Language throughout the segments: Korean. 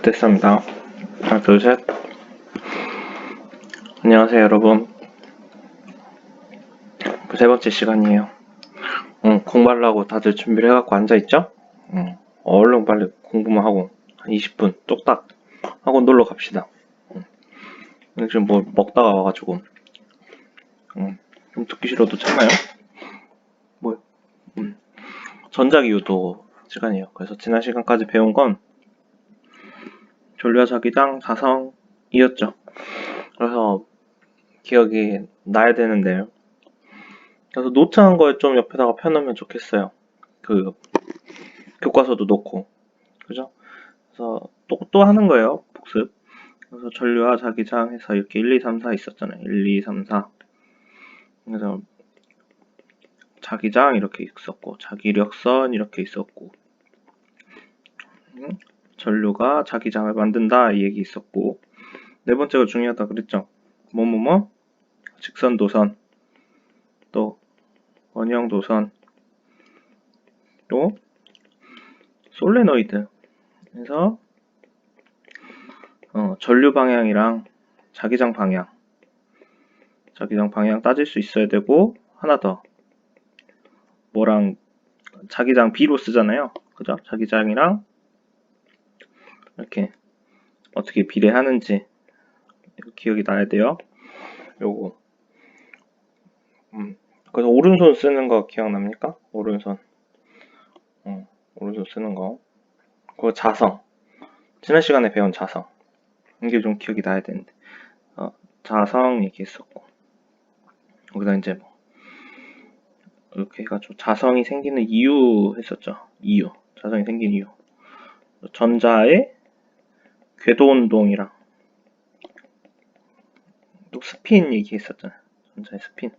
됐습니다. 하나, 둘, 셋. 안녕하세요, 여러분. 세 번째 시간이에요. 공부하려고 다들 준비를 해갖고 앉아있죠? 얼른 빨리 공부만 하고, 한 20분 뚝딱 하고 놀러 갑시다. 지금 뭐 먹다가 와가지고, 좀 듣기 싫어도 참나요? 전자기유도 시간이에요. 그래서 지난 시간까지 배운 건 전류화자기장 자성이었죠. 그래서 기억이 나야 되는데, 그래서 노트한 걸 좀 옆에다가 펴놓으면 좋겠어요. 그 교과서도 놓고, 그죠? 그래서 또 하는 거예요, 복습. 그래서 전류화 자기장 해서 이렇게 1, 2, 3, 4 있었잖아요. 1, 2, 3, 4. 그래서 자기장 이렇게 있었고, 자기력선 이렇게 있었고, 전류가 자기장을 만든다 이 얘기 있었고, 네 번째가 중요하다 그랬죠. 뭐뭐뭐 직선 도선, 또 원형 도선, 또 솔레노이드. 그래서 전류 방향이랑 자기장 방향 따질 수 있어야 되고, 하나 더 뭐랑 자기장 B로 쓰잖아요. 그죠? 자기장이랑 이렇게 어떻게 비례하는지 기억이 나야 돼요. 요거. 그래서 오른손 쓰는 거 기억납니까? 오른손. 오른손 쓰는 거. 그거 자성. 지난 시간에 배운 자성. 이게 좀 기억이 나야 되는데. 자성 얘기했었고. 거기다 이제 뭐 이렇게 해가지고 자성이 생기는 이유 했었죠. 이유. 자성이 생긴 이유. 전자의 궤도 운동이랑 또 스핀 얘기했었잖아요. 전자의 스핀.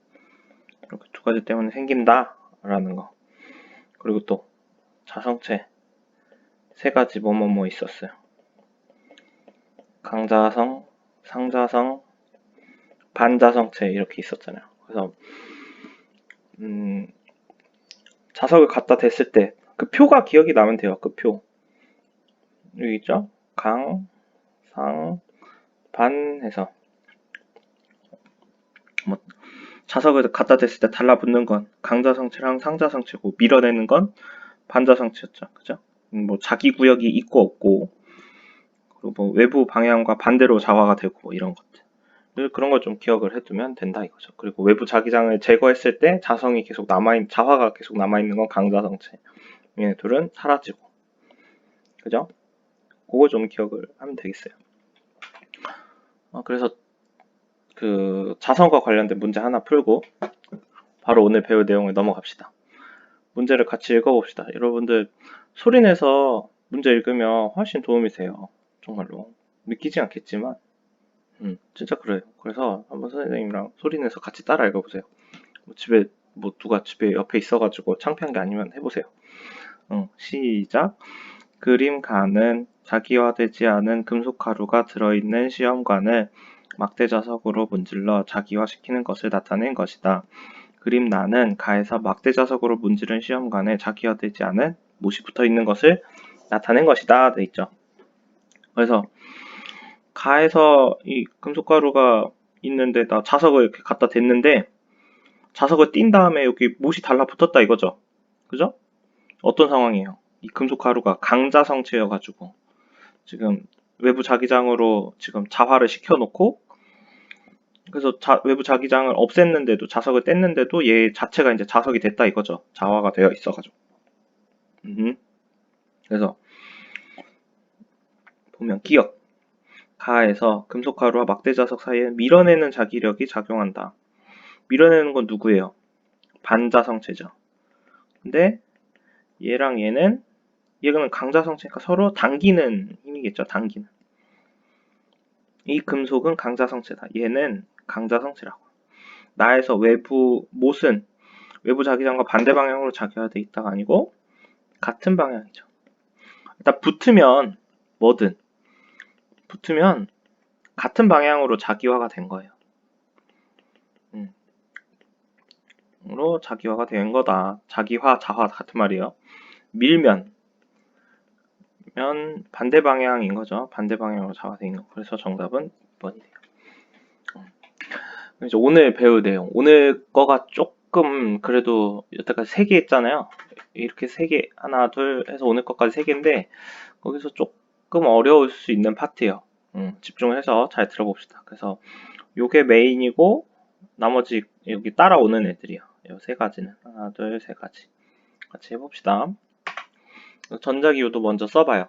이렇게 두 가지 때문에 생긴다라는 거. 그리고 또 자성체 세 가지 뭐뭐뭐 있었어요. 강자성, 상자성, 반자성체 이렇게 있었잖아요. 그래서 자석을 갖다 댔을 때 그 표가 기억이 나면 돼요. 그 표. 여기 있죠? 강, 상, 반 해서 뭐 자석을 갖다 댔을 때 달라붙는 건 강자성체랑 상자성체고, 밀어내는 건 반자성체였죠. 그죠? 뭐 자기 구역이 있고 없고, 그리고 뭐 외부 방향과 반대로 자화가 되고 뭐 이런 것들. 그런 걸 좀 기억을 해두면 된다 이거죠. 그리고 외부 자기장을 제거했을 때 자성이 계속 자화가 계속 남아있는 건 강자성체. 얘네 둘은 사라지고. 그죠? 그거 좀 기억을 하면 되겠어요. 그래서 그 자성과 관련된 문제 하나 풀고 바로 오늘 배울 내용을 넘어갑시다. 문제를 같이 읽어봅시다. 여러분들 소리내서 문제 읽으면 훨씬 도움이 돼요. 정말로. 믿기지 않겠지만 진짜 그래요. 그래서 한번 선생님이랑 소리내서 같이 따라 읽어보세요. 집에 누가 집에 옆에 있어가지고 창피한 게 아니면 해보세요. 시작. 그림가는 자기화되지 않은 금속가루가 들어있는 시험관을 막대자석으로 문질러 자기화시키는 것을 나타낸 것이다. 그림나는 가에서 막대자석으로 문지른 시험관에 자기화되지 않은 못이 붙어있는 것을 나타낸 것이다. 돼 있죠. 그래서 가에서 이 금속가루가 있는데 나 자석을 이렇게 갖다 댔는데 자석을 띈 다음에 여기 못이 달라붙었다 이거죠. 그죠? 어떤 상황이에요? 이 금속가루가 강자성체여가지고 지금 외부 자기장으로 지금 자화를 시켜놓고, 그래서 외부 자기장을 없앴는데도, 자석을 뗐는데도 얘 자체가 이제 자석이 됐다 이거죠. 자화가 되어 있어가지고. 그래서 보면 기억. 가에서 금속가루와 막대자석 사이에 밀어내는 자기력이 작용한다. 밀어내는 건 누구예요? 반자성체죠. 근데 얘랑 얘는 강자성체니까 서로 당기는 힘이겠죠. 당기는. 이 금속은 강자성체다. 얘는 강자성체라고. 나에서 못은 외부 자기장과 반대 방향으로 자기화되어 있다가 아니고 같은 방향이죠. 일단 붙으면 뭐든 붙으면 같은 방향으로 자기화가 된 거예요. 으로 자기화가 된 거다. 자기화, 자화 같은 말이에요. 밀면 반대 방향인 거죠. 반대 방향으로 잡아서 있는 거. 그래서 정답은 2번이네요. 이제 오늘 배울 내용. 오늘 거가 조금 그래도 여태까지 3개 했잖아요. 이렇게 3개, 하나, 둘 해서 오늘 것까지 3개인데 거기서 조금 어려울 수 있는 파트예요. 집중을 해서 잘 들어봅시다. 그래서 요게 메인이고 나머지 여기 따라오는 애들이요. 요 3가지는 하나, 둘, 3가지 같이 해봅시다. 전자기호도 먼저 써봐요.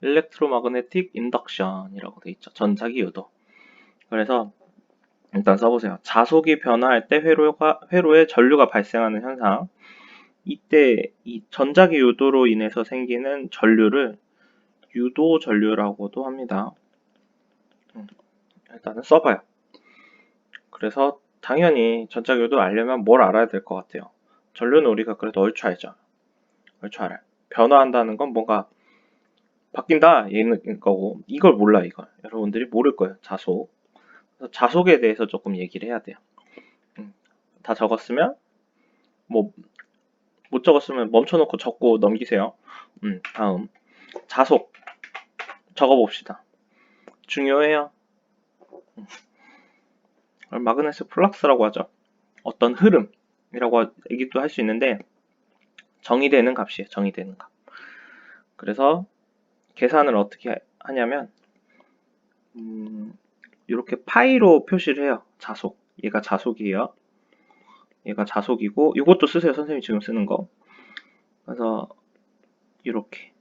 Electromagnetic Induction이라고 돼 있죠. 전자기호도. 그래서 일단 써보세요. 자속이 변화할 때 회로에 전류가 발생하는 현상. 이때 이 전자기 유도로 인해서 생기는 전류를 유도 전류라고도 합니다. 일단은 써봐요. 그래서 당연히 전자기 유도를 알려면 뭘 알아야 될 것 같아요. 전류는 우리가 그래도 얼추 알죠. 얼추 알아요. 변화한다는 건 뭔가 바뀐다 얘는 거고 이걸 몰라 이걸. 여러분들이 모를 거예요. 자속. 그래서 자속에 대해서 조금 얘기를 해야 돼요. 다 적었으면 뭐 못 적었으면 멈춰놓고 적고 넘기세요. 다음 자속 적어봅시다. 중요해요. 마그네스 플럭스라고 하죠. 어떤 흐름이라고 얘기도 할 수 있는데 정의되는 값이에요. 정의되는 값. 그래서 계산을 어떻게 하냐면 이렇게 파이로 표시를 해요. 자속. 얘가 자속이에요. 얘가 자속이고 이것도 쓰세요. 선생님이 지금 쓰는 거. 그래서 이렇게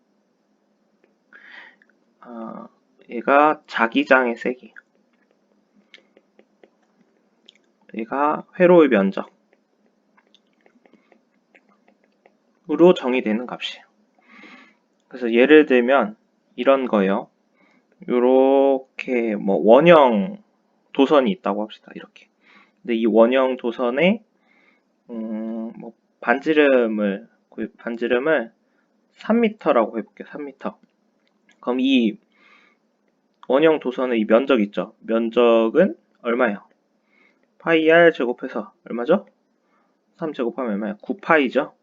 얘가 자기장의 세기, 얘가 회로의 면적으로 정의되는 값이에요. 그래서 예를 들면 이런 거예요. 요렇게 뭐 원형 도선이 있다고 합시다. 이렇게. 근데 이 원형 도선에 뭐 반지름을 3m라고 해볼게요. 3m. 그럼 이 원형 도선의 이 면적 있죠? 면적은 얼마예요? 파이 r 제곱해서 얼마죠? 3 제곱하면 얼마예요? 9파이죠?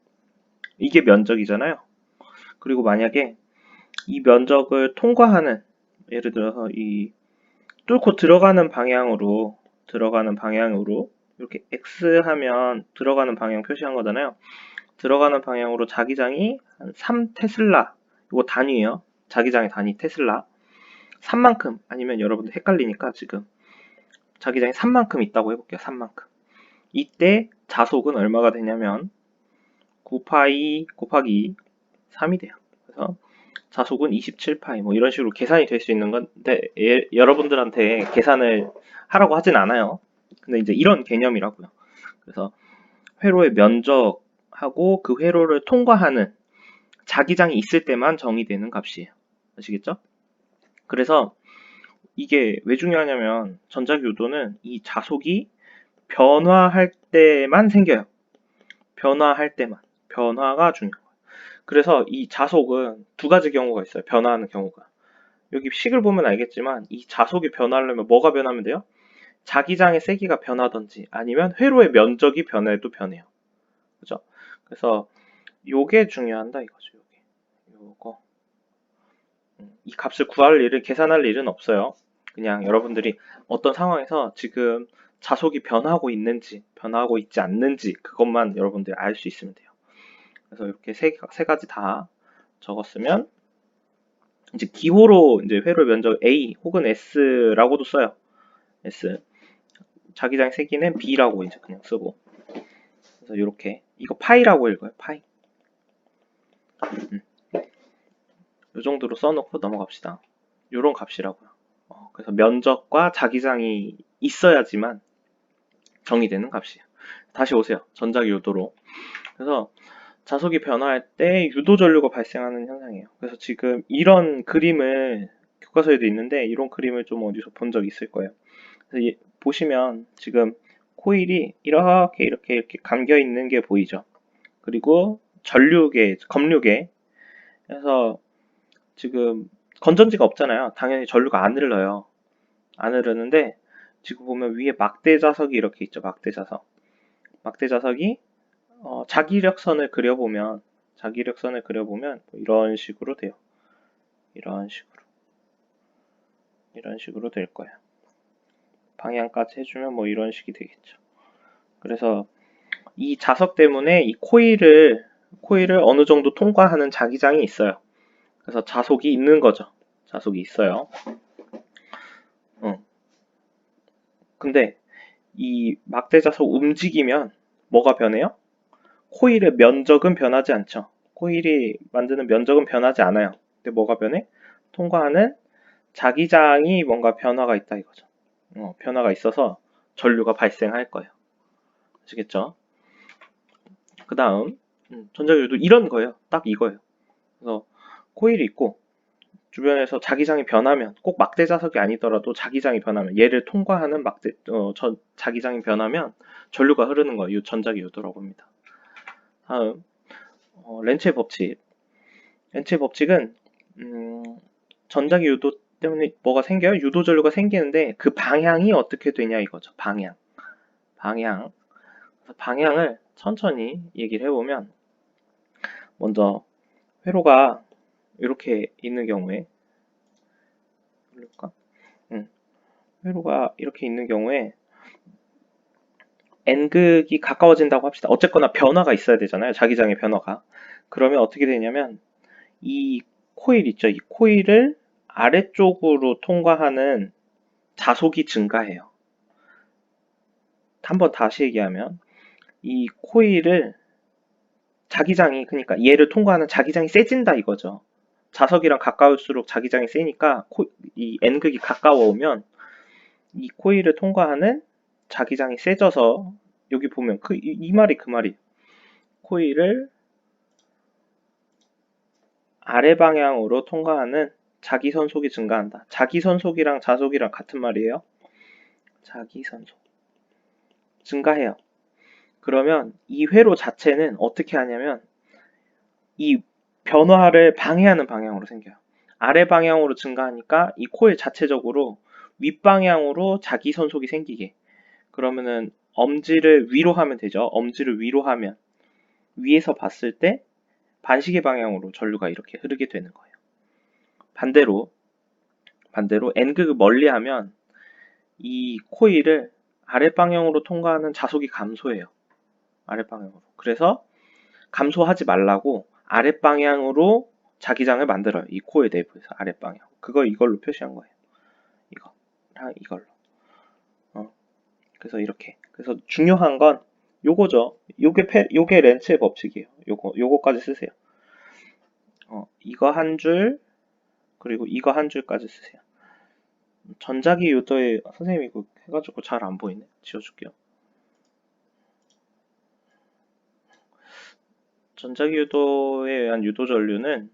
이게 면적이잖아요. 그리고 만약에 이 면적을 통과하는, 예를 들어서 이 뚫고 들어가는 방향으로 이렇게 X 하면 들어가는 방향 표시한 거잖아요. 들어가는 방향으로 자기장이 한 3테슬라, 이거 단위예요. 자기장의 단위 테슬라. 3만큼 아니면 여러분들 헷갈리니까 지금 자기장이 3만큼 있다고 해볼게요. 3만큼. 이때 자속은 얼마가 되냐면 9파이 곱하기 3이 돼요. 그래서 자속은 27파이 뭐 이런 식으로 계산이 될 수 있는 건데 여러분들한테 계산을 하라고 하진 않아요. 근데 이제 이런 개념이라고요. 그래서 회로의 면적하고 그 회로를 통과하는 자기장이 있을 때만 정의되는 값이에요. 아시겠죠? 그래서 이게 왜 중요하냐면 전자기유도는 이 자속이 변화할 때만 생겨요. 변화할 때만. 변화가 중요해요. 그래서 이 자속은 2가지 경우가 있어요. 변화하는 경우가. 여기 식을 보면 알겠지만 이 자속이 변하려면 뭐가 변하면 돼요? 자기장의 세기가 변하든지 아니면 회로의 면적이 변해도 변해요. 그죠? 그래서 요게 중요한다 이거죠. 요거. 이 값을 구할 일을 계산할 일은 없어요. 그냥 여러분들이 어떤 상황에서 지금 자속이 변하고 있는지 변하고 있지 않는지 그것만 여러분들이 알 수 있으면 돼요. 그래서 이렇게 세 가지 다 적었으면 이제 기호로 이제 회로의 면적 A 혹은 S라고도 써요. S. 자기장의 세기는 B라고 이제 그냥 쓰고. 그래서 이렇게 이거 파이라고 읽어요. 파이. 이 정도로 써놓고 넘어갑시다. 이런 값이라고요. 그래서 면적과 자기장이 있어야지만 정의되는 값이에요. 다시 오세요. 전자기 유도로. 그래서 자속이 변화할 때 유도 전류가 발생하는 현상이에요. 그래서 지금 이런 그림을 교과서에도 있는데 이런 그림을 좀 어디서 본 적 있을 거예요. 그래서 보시면 지금 코일이 이렇게 감겨 있는 게 보이죠. 그리고 전류계, 검류계. 그래서 지금 건전지가 없잖아요. 당연히 전류가 안 흘러요. 안 흐르는데 지금 보면 위에 막대 자석이 이렇게 있죠. 막대 자석. 막대 자석이 자기력선을 그려보면 뭐 이런 식으로 돼요. 이런 식으로 될 거예요. 방향까지 해주면 뭐 이런 식이 되겠죠. 그래서 이 자석 때문에 이 코일을 어느 정도 통과하는 자기장이 있어요. 그래서 자속이 있는 거죠. 자속이 있어요. 근데 이 막대 자석 움직이면 뭐가 변해요? 코일의 면적은 변하지 않죠. 코일이 만드는 면적은 변하지 않아요. 근데 뭐가 변해? 통과하는 자기장이 뭔가 변화가 있다 이거죠. 변화가 있어서 전류가 발생할 거예요. 아시겠죠? 그 다음 전자기유도 이런 거예요. 딱 이거예요. 그래서 코일이 있고 주변에서 자기장이 변하면 꼭 막대 자석이 아니더라도 자기장이 변하면 얘를 통과하는 자기장이 변하면 전류가 흐르는 거예요. 이 전자기유도라고 합니다. 다음 렌츠의 법칙. 렌츠의 법칙은 전자기 유도 때문에 뭐가 생겨요? 유도 전류가 생기는데 그 방향이 어떻게 되냐 이거죠. 방향을 천천히 얘기를 해보면 먼저 회로가 이렇게 있는 경우에 회로가 이렇게 있는 경우에 N극이 가까워진다고 합시다. 어쨌거나 변화가 있어야 되잖아요. 자기장의 변화가. 그러면 어떻게 되냐면 이 코일 있죠. 이 코일을 아래쪽으로 통과하는 자속이 증가해요. 한번 다시 얘기하면 이 코일을 자기장이 그러니까 얘를 통과하는 자기장이 세진다 이거죠. 자석이랑 가까울수록 자기장이 세니까 이 N극이 가까워오면 이 코일을 통과하는 자기장이 세져서 여기 보면 이 말이 그 말이 코일을 아래 방향으로 통과하는 자기선속이 증가한다. 자기선속이랑 자속이랑 같은 말이에요. 자기선속 증가해요. 그러면 이 회로 자체는 어떻게 하냐면 이 변화를 방해하는 방향으로 생겨요. 아래 방향으로 증가하니까 이 코일 자체적으로 윗방향으로 자기 선속이 생기게. 그러면은 엄지를 위로 하면 되죠. 엄지를 위로 하면 위에서 봤을 때 반시계 방향으로 전류가 이렇게 흐르게 되는 거예요. 반대로 N극을 멀리하면 이 코일을 아래 방향으로 통과하는 자속이 감소해요. 아래 방향으로. 그래서 감소하지 말라고 아랫방향으로 자기장을 만들어요. 이 코일 내부에서 아랫방향. 이걸로 표시한 거예요. 이거랑 이걸로. 그래서 이렇게. 그래서 중요한 건 요거죠. 요게 렌츠의 법칙이에요. 요거까지 쓰세요. 이거 한 줄, 그리고 이거 한 줄까지 쓰세요. 전자기 유도에 선생님이 이거 해가지고 잘 안 보이네. 지워줄게요. 전자기 유도에 의한 유도 전류는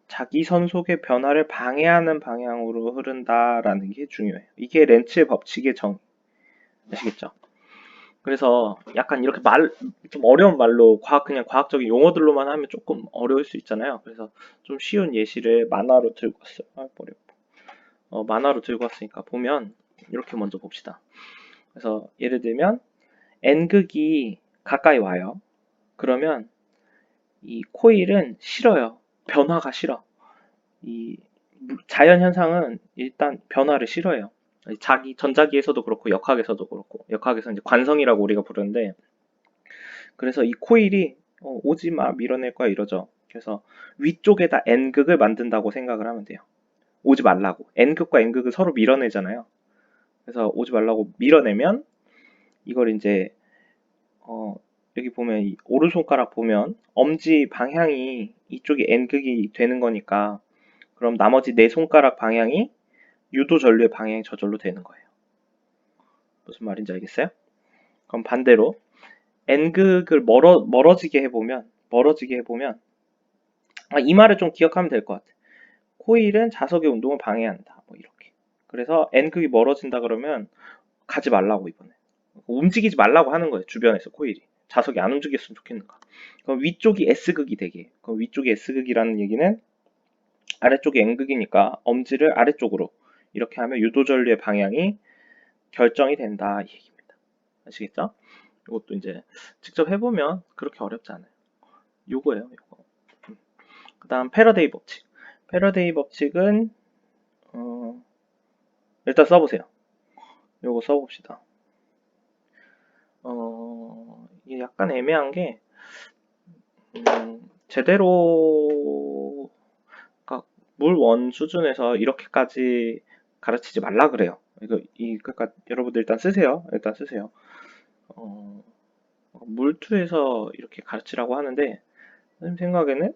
자기 선속의 변화를 방해하는 방향으로 흐른다라는 게 중요해요. 이게 렌츠의 법칙의 정의. 아시겠죠? 그래서 약간 이렇게 좀 어려운 말로 그냥 과학적인 용어들로만 하면 조금 어려울 수 있잖아요. 그래서 좀 쉬운 예시를 만화로 들고 왔어요. 만화로 들고 왔으니까 보면 이렇게 먼저 봅시다. 그래서 예를 들면 N극이 가까이 와요. 그러면 이 코일은 싫어요. 변화가 싫어. 이 자연 현상은 일단 변화를 싫어해요. 전자기에서도 그렇고 역학에서도 그렇고 역학에서 이제 관성이라고 우리가 부르는데 그래서 이 코일이 오지 마 밀어낼 거야 이러죠. 그래서 위쪽에다 N극을 만든다고 생각을 하면 돼요. 오지 말라고. N극과 N극을 서로 밀어내잖아요. 그래서 오지 말라고 밀어내면 이걸 이제 여기 보면 이 오른손가락 보면 엄지 방향이 이쪽이 N극이 되는 거니까 그럼 나머지 네 손가락 방향이 유도 전류의 방향이 저절로 되는 거예요. 무슨 말인지 알겠어요? 그럼 반대로 N극을 멀어지게 해보면 이 말을 좀 기억하면 될 것 같아. 코일은 자석의 운동을 방해한다. 뭐 이렇게. 그래서 N극이 멀어진다 그러면 가지 말라고 이번에. 움직이지 말라고 하는 거예요. 주변에서 코일이. 자석이 안 움직였으면 좋겠는가. 그럼 위쪽이 S극이 되게. 그럼 위쪽이 S극이라는 얘기는 아래쪽이 N극이니까 엄지를 아래쪽으로 이렇게 하면 유도전류의 방향이 결정이 된다 이 얘기입니다. 아시겠죠? 이것도 이제 직접 해보면 그렇게 어렵지 않아요. 요거예요. 요거. 그 다음 패러데이 법칙. 패러데이 법칙은 일단 써보세요. 요거 써봅시다. 이게 약간 애매한 게 제대로 그러니까 물1 수준에서 이렇게까지 가르치지 말라 그래요. 그러니까 여러분들 일단 쓰세요. 일단 쓰세요. 물2에서 이렇게 가르치라고 하는데 선생님 생각에는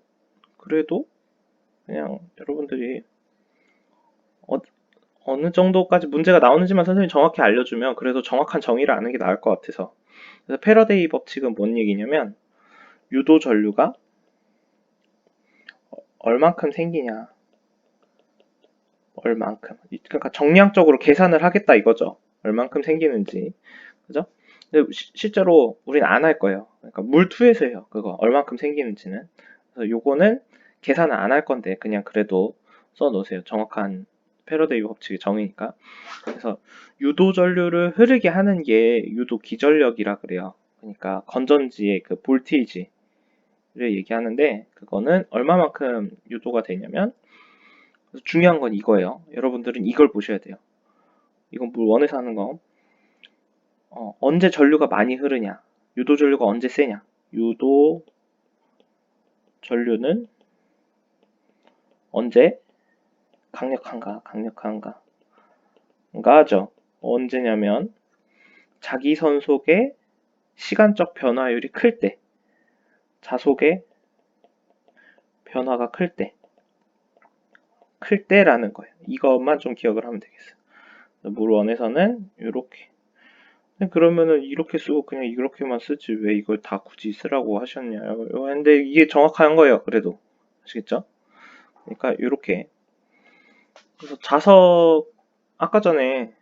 그래도 그냥 여러분들이 어느 정도까지 문제가 나오는지만 선생님이 정확히 알려주면 그래도 정확한 정의를 아는 게 나을 것 같아서. 그래서 패러데이 법칙은 뭔 얘기냐면 유도 전류가 얼만큼 생기냐, 얼만큼. 그러니까 정량적으로 계산을 하겠다 이거죠. 얼만큼 생기는지. 그죠? 근데 실제로 우리는 안 할 거예요. 그러니까 물2에서 해요. 그거 얼만큼 생기는지는. 그래서 요거는 계산을 안 할 건데 그냥 그래도 써놓으세요. 정확한 패러데이 법칙의 정의니까. 그래서 유도 전류를 흐르게 하는 게 유도 기전력이라 그래요. 그러니까 건전지의 그 볼테이지를 얘기하는데 그거는 얼마만큼 유도가 되냐면 중요한 건 이거예요. 여러분들은 이걸 보셔야 돼요. 이건 물 원에서 하는 거. 언제 전류가 많이 흐르냐? 유도 전류가 언제 세냐? 유도 전류는 언제 강력한가 하죠. 언제냐면 자기선속의 시간적 변화율이 클 때, 자속의 변화가 클 때라는 거예요. 이것만 좀 기억을 하면 되겠어요. 물1에서는 이렇게. 그러면은 이렇게 쓰고 그냥 이렇게만 쓰지 왜 이걸 다 굳이 쓰라고 하셨냐요? 근데 이게 정확한 거예요. 그래도 아시겠죠? 그러니까 이렇게. 그래서 자석 아까 전에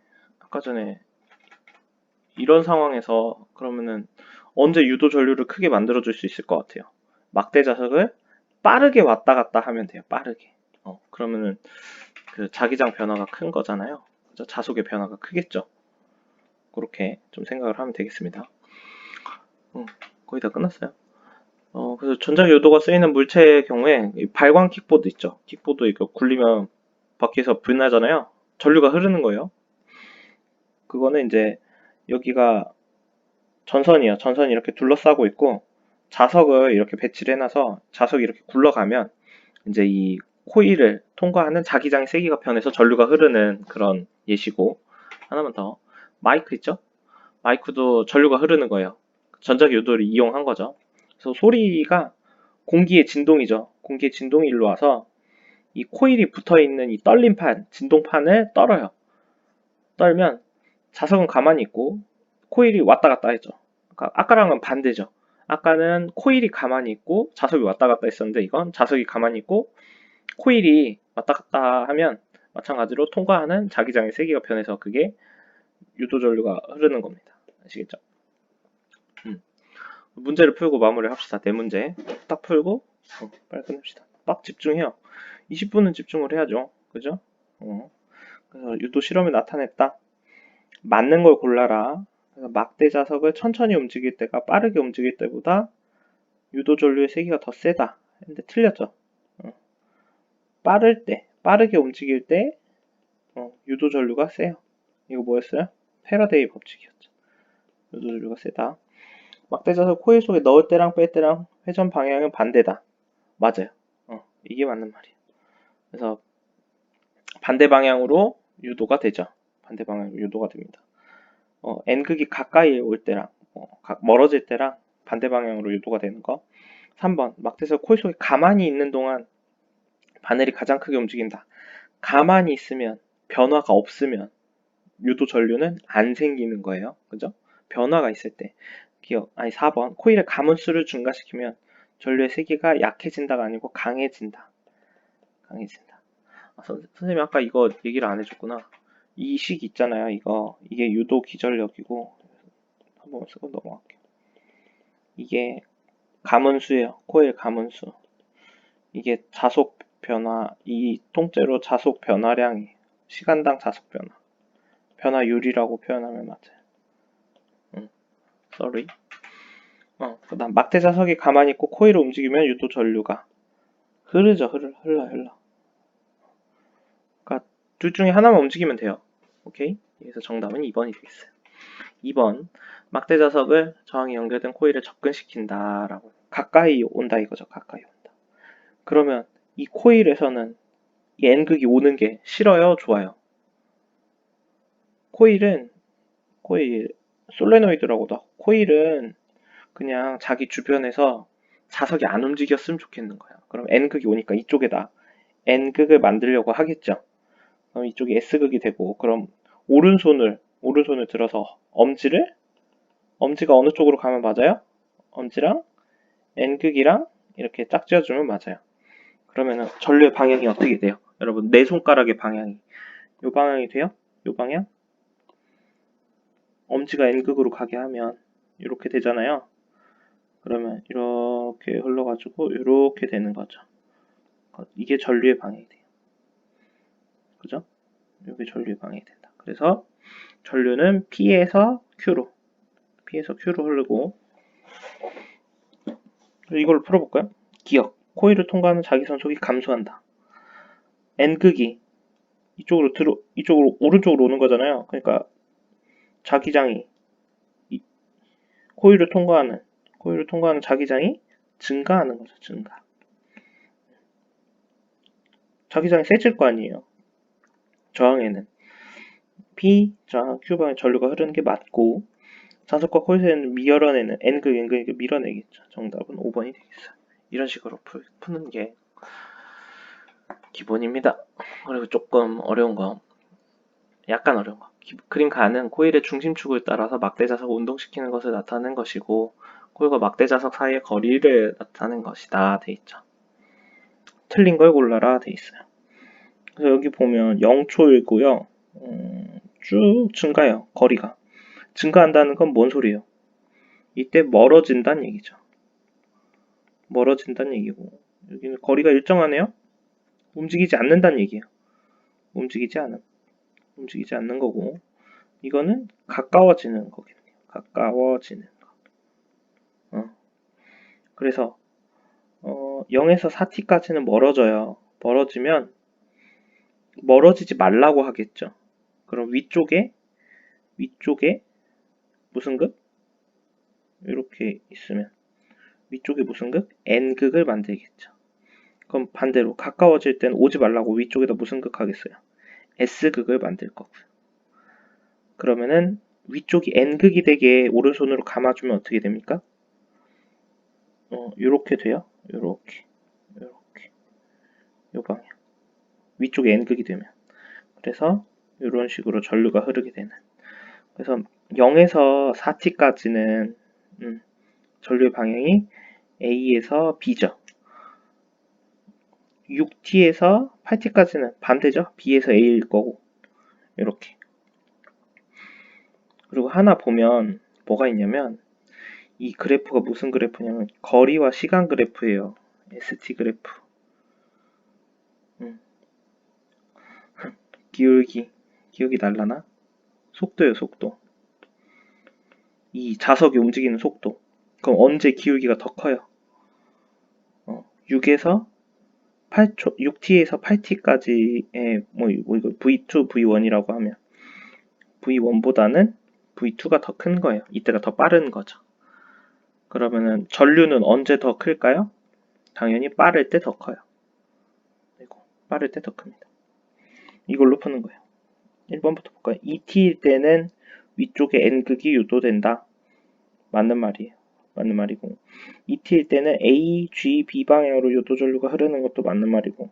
이런 상황에서 그러면은 언제 유도 전류를 크게 만들어 줄 수 있을 것 같아요. 막대 자석을 빠르게 왔다 갔다 하면 돼요. 빠르게. 그러면은 그 자기장 변화가 큰 거잖아요. 그래서 자속의 변화가 크겠죠. 그렇게 좀 생각을 하면 되겠습니다. 거의 다 끝났어요. 그래서 전자 요도가 쓰이는 물체의 경우에 발광 킥보드 있죠. 킥보드 이거 굴리면 밖에서 불 나잖아요. 전류가 흐르는 거예요. 그거는 이제 여기가 전선이에요. 전선이 이렇게 둘러싸고 있고 자석을 이렇게 배치를 해놔서 자석이 이렇게 굴러가면 이제 이 코일을 통과하는 자기장의 세기가 변해서 전류가 흐르는 그런 예시고 하나만 더 마이크 있죠? 마이크도 전류가 흐르는 거예요. 전자기 요도를 이용한 거죠. 그래서 소리가 공기의 진동이죠. 공기의 진동이 일로 와서 이 코일이 붙어 있는 이 떨림판, 진동판을 떨어요. 떨면 자석은 가만히 있고 코일이 왔다 갔다 했죠. 그러니까 아까랑은 반대죠. 아까는 코일이 가만히 있고 자석이 왔다 갔다 했었는데 이건 자석이 가만히 있고 코일이 왔다 갔다 하면 마찬가지로 통과하는 자기장의 세기가 변해서 그게 유도 전류가 흐르는 겁니다. 아시겠죠? 문제를 풀고 마무리를 합시다. 네 문제 딱 풀고 빨리 끝냅시다. 막 집중해요. 20분은 집중을 해야죠. 그죠? 그래서 유도 실험이 나타냈다. 맞는 걸 골라라. 그래서 막대 자석을 천천히 움직일 때가 빠르게 움직일 때보다 유도 전류의 세기가 더 세다. 근데 틀렸죠. 빠르게 움직일 때 유도 전류가 세요. 이거 뭐였어요? 패러데이 법칙이었죠. 유도 전류가 세다. 막대 자석 코일 속에 넣을 때랑 뺄 때랑 회전 방향은 반대다. 맞아요. 이게 맞는 말이에요. 그래서 반대 방향으로 유도가 되죠. 반대 방향으로 유도가 됩니다. N극이 가까이 올 때랑 멀어질 때랑 반대 방향으로 유도가 되는 거. 3번 막대에서 코일 속에 가만히 있는 동안 바늘이 가장 크게 움직인다. 가만히 있으면 변화가 없으면 유도 전류는 안 생기는 거예요. 그죠? 변화가 있을 때. 4번 코일의 가문수를 증가시키면 전류의 세기가 약해진다가 아니고 강해진다. 선생님이 아까 이거 얘기를 안 해줬구나. 이 식 있잖아요. 이게 유도 기전력이고 한번 쓰고 넘어갈게요. 이게 가문수예요. 코일 가문수. 이게 자속 변화, 이 통째로 자속 변화량이 시간당 자속 변화율이라고 표현하면 맞아요. sorry. 그다음 막대 자석이 가만히 있고 코일을 움직이면 유도 전류가 흘러. 둘 중에 하나만 움직이면 돼요. 오케이? 그래서 정답은 2번이 되겠어요. 2번. 막대 자석을 저항이 연결된 코일에 접근시킨다라고. 가까이 온다 이거죠. 가까이 온다. 그러면 이 코일에서는 이 N극이 오는 게 싫어요? 좋아요? 코일 솔레노이드라고도 하고, 코일은 그냥 자기 주변에서 자석이 안 움직였으면 좋겠는 거야. 그럼 N극이 오니까 이쪽에다 N극을 만들려고 하겠죠. 그럼 이쪽이 S극이 되고, 그럼 오른손을 들어서 엄지가 어느 쪽으로 가면 맞아요? 엄지랑 N극이랑 이렇게 짝지어주면 맞아요. 그러면은 전류의 방향이 어떻게 돼요? 여러분, 내 손가락의 방향이 요 방향이 돼요? 요 방향? 엄지가 N극으로 가게 하면 이렇게 되잖아요. 그러면 이렇게 흘러가지고 이렇게 되는 거죠. 이게 전류의 방향이 돼요. 그죠? 이게 전류의 방향이 된다. 그래서 전류는 P에서 Q로 흐르고, 이걸 풀어볼까요? 기억. 코일을 통과하는 자기선속이 감소한다. N극이 이쪽으로 오른쪽으로 오는 거잖아요. 그러니까 자기장이 코일을 통과하는 자기장이 증가하는 거죠. 증가. 자기장이 세질 거 아니에요. 저항에는 P 저항 Q 방향 전류가 흐르는 게 맞고, 자석과 코일에는 밀어내는 N극 밀어내겠죠. 정답은 5번이 되겠어요. 이런 식으로 푸는 게 기본입니다. 그리고 조금 어려운 거, 약간 어려운 거. 그림 가는 코일의 중심축을 따라서 막대 자석을 운동시키는 것을 나타내는 것이고, 코일과 막대 자석 사이의 거리를 나타내는 것이다 돼 있죠. 틀린 걸 골라라 돼 있어요. 그래서 여기 보면 0초이고요. 쭉 증가해요. 거리가. 증가한다는 건 뭔 소리예요? 이때 멀어진다는 얘기죠. 멀어진다는 얘기고, 여기는 거리가 일정하네요. 움직이지 않는다는 얘기예요. 움직이지 않는 거고, 이거는 가까워지는 거겠네요. 가까워지는 거. 그래서 0에서 4t까지는 멀어져요. 멀어지지 말라고 하겠죠. 그럼 위쪽에 무슨 극? 이렇게 있으면 위쪽에 무슨 극? N극을 만들겠죠. 그럼 반대로 가까워질 땐 오지 말라고 위쪽에다 무슨 극 하겠어요? S극을 만들 거고요. 그러면은 위쪽이 N극이 되게 오른손으로 감아주면 어떻게 됩니까? 요렇게 돼요. 요렇게 요 방향. 위쪽에 N극이 되면. 그래서 이런 식으로 전류가 흐르게 되는. 그래서 0에서 4t까지는 전류의 방향이 A에서 B죠. 6t에서 8t까지는 반대죠. B에서 A일 거고. 이렇게. 그리고 하나 보면 뭐가 있냐면, 이 그래프가 무슨 그래프냐면 거리와 시간 그래프예요. ST 그래프. 기울기 날라나? 속도예요, 속도. 이 자석이 움직이는 속도. 그럼 언제 기울기가 더 커요? 6에서 8초, 6t에서 8t까지의 이거 V2, V1이라고 하면 V1보다는 V2가 더 큰 거예요. 이때가 더 빠른 거죠. 그러면은 전류는 언제 더 클까요? 당연히 빠를 때 더 커요. 그리고 빠를 때 더 큽니다. 이걸로 푸는 거예요. 1번부터 볼까요? 2t일 때는 위쪽에 N극이 유도된다. 맞는 말이에요. 맞는 말이고, 2t일 때는 A, G, B 방향으로 유도 전류가 흐르는 것도 맞는 말이고,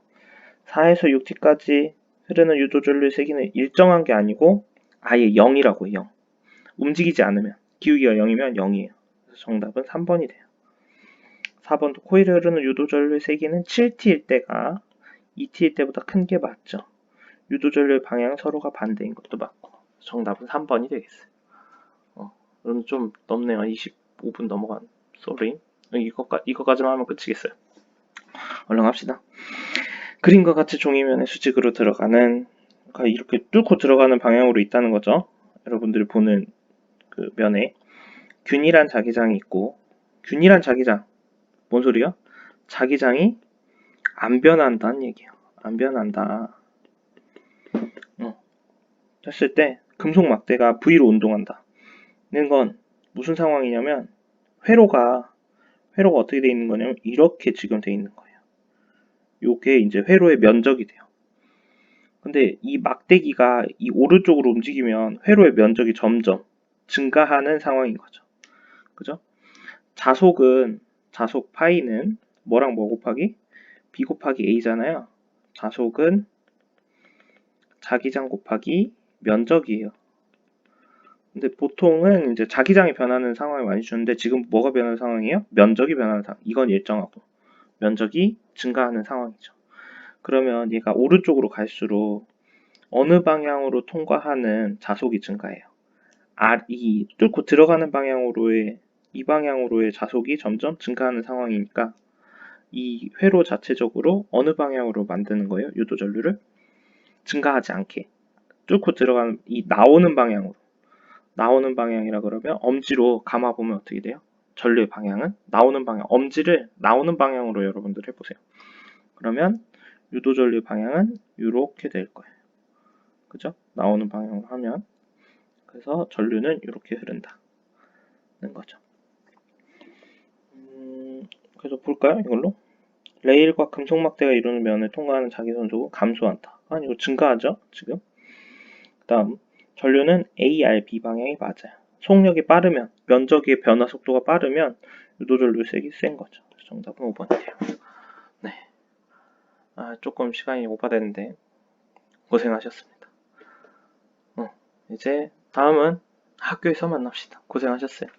4에서 6t까지 흐르는 유도 전류의 세기는 일정한 게 아니고 아예 0이라고. 0. 움직이지 않으면, 기울기가 0이면 0이에요. 그래서 정답은 3번이 돼요. 4번도 코일에 흐르는 유도 전류의 세기는 7t일 때가 2t일 때보다 큰 게 맞죠. 유도 전류의 방향은 서로가 반대인 것도 맞고. 정답은 3번이 되겠어요. 오늘 좀 넘네요. 25분 넘어간. 쏘리. 이거까지만 하면 끝이겠어요. 얼른 합시다. 그림과 같이 종이면에 수직으로 들어가는, 그러니까 이렇게 뚫고 들어가는 방향으로 있다는 거죠. 여러분들이 보는 그 면에 균일한 자기장이 있고, 균일한 자기장 뭔 소리야? 자기장이 안 변한다는 얘기예요. 안 변한다. 했을 때 금속 막대가 V로 운동한다. 는 건 무슨 상황이냐면 회로가 어떻게 돼 있는 거냐면 이렇게 지금 돼 있는 거예요. 요게 이제 회로의 면적이 돼요. 근데 이 막대기가 이 오른쪽으로 움직이면 회로의 면적이 점점 증가하는 상황인 거죠. 그죠? 자속 파이는 뭐랑 뭐 곱하기? B 곱하기 A잖아요. 자속은 자기장 곱하기 면적이에요. 근데 보통은 이제 자기장이 변하는 상황을 많이 주는데 지금 뭐가 변하는 상황이에요? 면적이 변하는 상황. 이건 일정하고 면적이 증가하는 상황이죠. 그러면 얘가 오른쪽으로 갈수록 어느 방향으로 통과하는 자속이 증가해요. 이 뚫고 들어가는 이 방향으로의 자속이 점점 증가하는 상황이니까 이 회로 자체적으로 어느 방향으로 만드는 거예요? 유도 전류를 증가하지 않게 뚫고 들어가는 이 나오는 방향이라 그러면 엄지로 감아 보면 어떻게 돼요? 전류의 방향은 나오는 방향, 엄지를 나오는 방향으로 여러분들 해보세요. 그러면 유도 전류 방향은 이렇게 될 거예요. 그죠? 나오는 방향으로 하면 그래서 전류는 이렇게 흐른다는 거죠. 그래서 볼까요? 이걸로 레일과 금속 막대가 이루는 면을 통과하는 자기선속은 감소한다. 아니 이거 증가하죠? 지금. 그다음 전류는 ARB 방향이 맞아요. 속력이 빠르면 면적의 변화 속도가 빠르면 유도 전류색이 센 거죠. 정답은 5번이에요. 네. 조금 시간이 오버됐는데 고생하셨습니다. 이제 다음은 학교에서 만납시다. 고생하셨어요.